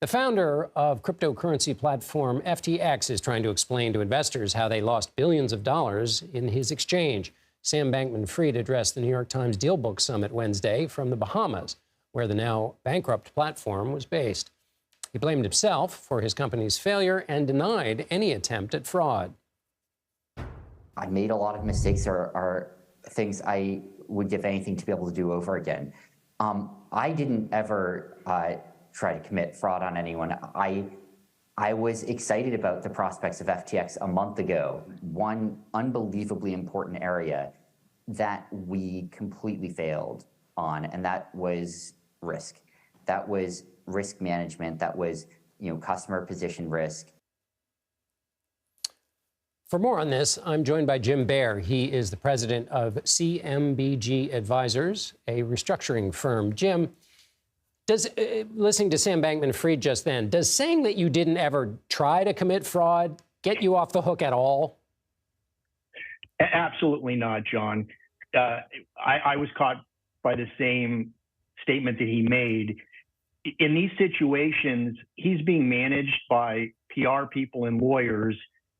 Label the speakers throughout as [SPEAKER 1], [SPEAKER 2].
[SPEAKER 1] The founder of cryptocurrency platform FTX is trying to explain to investors how they lost billions of dollars in his exchange. Sam Bankman-Fried addressed the New York Times Dealbook Summit Wednesday from the Bahamas, where the now bankrupt platform was based. He blamed himself for his company's failure and denied any attempt at fraud.
[SPEAKER 2] I made a lot of mistakes or things I would give anything to be able to do over again. I didn't ever try to commit fraud on anyone. I was excited about the prospects of FTX a month ago. One unbelievably important area that we completely failed on, and that was risk. That was risk management. That was, customer position risk.
[SPEAKER 1] For more on this, I'm joined by Jim Baer. He is the president of CMBG Advisors, a restructuring firm. Jim, listening to Sam Bankman-Fried just then, does saying that you didn't ever try to commit fraud get you off the hook at all?
[SPEAKER 3] Absolutely not, John. I was caught by the same statement that he made. In these situations, he's being managed by PR people and lawyers,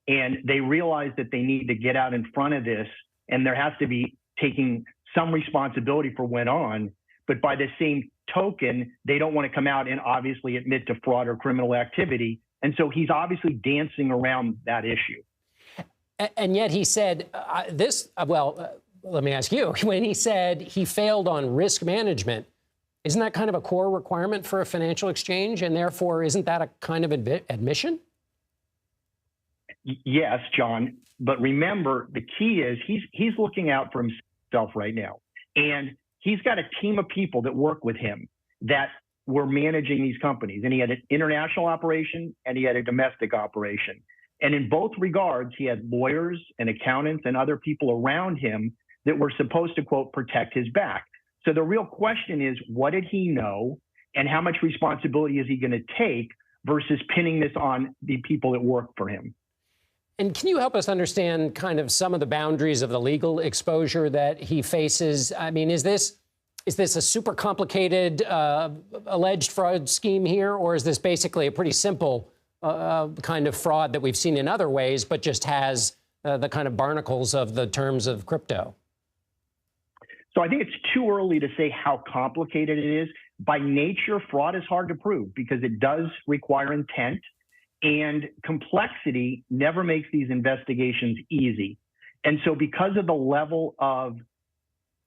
[SPEAKER 3] and they realize that they need to get out in front of this, and there has to be taking some responsibility for what went on. But by the same token, they don't want to come out and obviously admit to fraud or criminal activity. And so he's obviously dancing around that issue.
[SPEAKER 1] And yet he said let me ask you, when he said he failed on risk management, isn't that kind of a core requirement for a financial exchange? And therefore, isn't that a kind of admission?
[SPEAKER 3] Yes, John. But remember, the key is he's looking out for himself right now. And he's got a team of people that work with him that were managing these companies. And he had an international operation and he had a domestic operation. And in both regards, he had lawyers and accountants and other people around him that were supposed to, quote, protect his back. So the real question is, what did he know and how much responsibility is he going to take versus pinning this on the people that work for him?
[SPEAKER 1] And can you help us understand kind of some of the boundaries of the legal exposure that he faces? I mean, is this a super complicated alleged fraud scheme here, or is this basically a pretty simple kind of fraud that we've seen in other ways, but just has the kind of barnacles of the terms of crypto?
[SPEAKER 3] So I think it's too early to say how complicated it is. By nature, fraud is hard to prove because it does require intent. And complexity never makes these investigations easy. And so because of the level of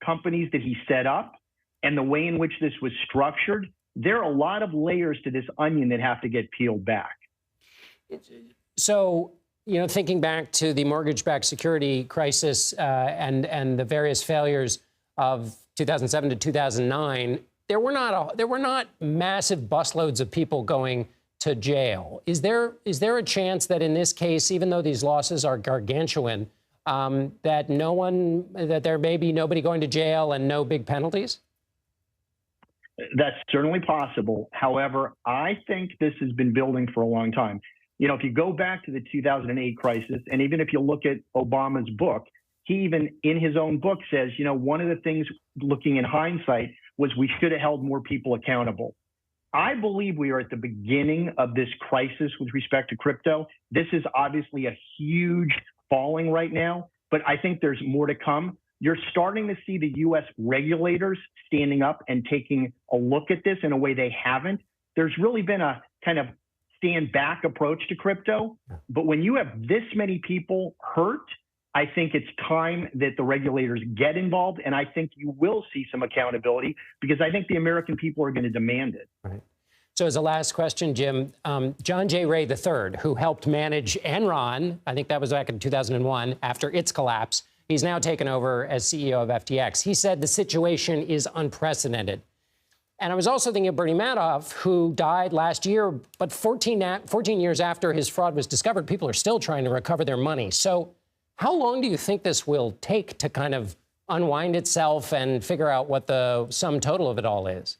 [SPEAKER 3] companies that he set up and the way in which this was structured, there are a lot of layers to this onion that have to get peeled back.
[SPEAKER 1] So, thinking back to the mortgage-backed security crisis and the various failures of 2007 to 2009, there were not massive busloads of people going to jail. Is there a chance that in this case, even though these losses are gargantuan, that there may be nobody going to jail and no big penalties?
[SPEAKER 3] That's certainly possible. However, I think this has been building for a long time. If you go back to the 2008 crisis, and even if you look at Obama's book, he even in his own book says, one of the things looking in hindsight was we should have held more people accountable. I believe we are at the beginning of this crisis with respect to crypto. This is obviously a huge falling right now, but I think there's more to come. You're starting to see the U.S. regulators standing up and taking a look at this in a way they haven't. There's really been a kind of stand back approach to crypto. But when you have this many people hurt, I think it's time that the regulators get involved, and I think you will see some accountability because I think the American people are going to demand it.
[SPEAKER 1] Right. So as a last question, Jim, John J. Ray III, who helped manage Enron, I think that was back in 2001, after its collapse, he's now taken over as CEO of FTX. He said the situation is unprecedented. And I was also thinking of Bernie Madoff, who died last year, but 14 years after his fraud was discovered, people are still trying to recover their money. So how long do you think this will take to kind of unwind itself and figure out what the sum total of it all is?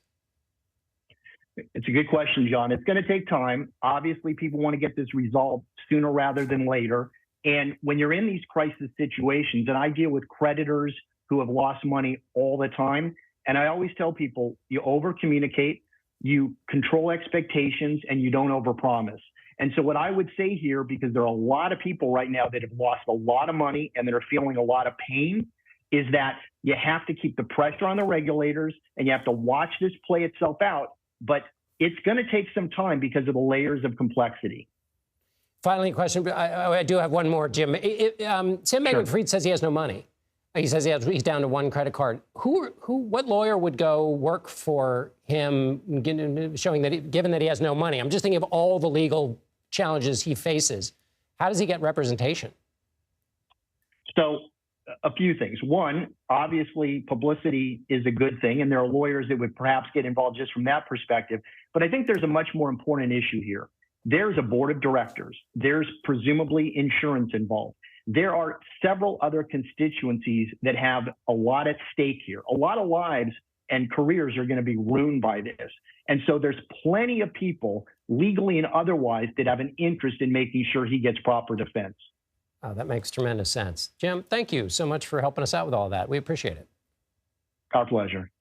[SPEAKER 3] It's a good question, John. It's going to take time. Obviously, people want to get this resolved sooner rather than later. And when you're in these crisis situations, and I deal with creditors who have lost money all the time, and I always tell people, you over-communicate, you control expectations, and you don't overpromise. And so what I would say here, because there are a lot of people right now that have lost a lot of money and that are feeling a lot of pain, is that you have to keep the pressure on the regulators and you have to watch this play itself out. But it's going to take some time because of the layers of complexity.
[SPEAKER 1] Finally, a question. I do have one more, Jim. Sam Bankman-Fried says he has no money. He says he's down to one credit card. What lawyer would go work for him, showing that, given that he has no money? I'm just thinking of all the legal challenges he faces. How does he get representation?
[SPEAKER 3] So a few things. One, obviously, publicity is a good thing, and there are lawyers that would perhaps get involved just from that perspective. But I think there's a much more important issue here. There's a board of directors. There's presumably insurance involved. There are several other constituencies that have a lot at stake here. A lot of lives and careers are going to be ruined by this. And so there's plenty of people, legally and otherwise, that have an interest in making sure he gets proper defense.
[SPEAKER 1] Oh, that makes tremendous sense. Jim, thank you so much for helping us out with all that. We appreciate it.
[SPEAKER 3] Our pleasure.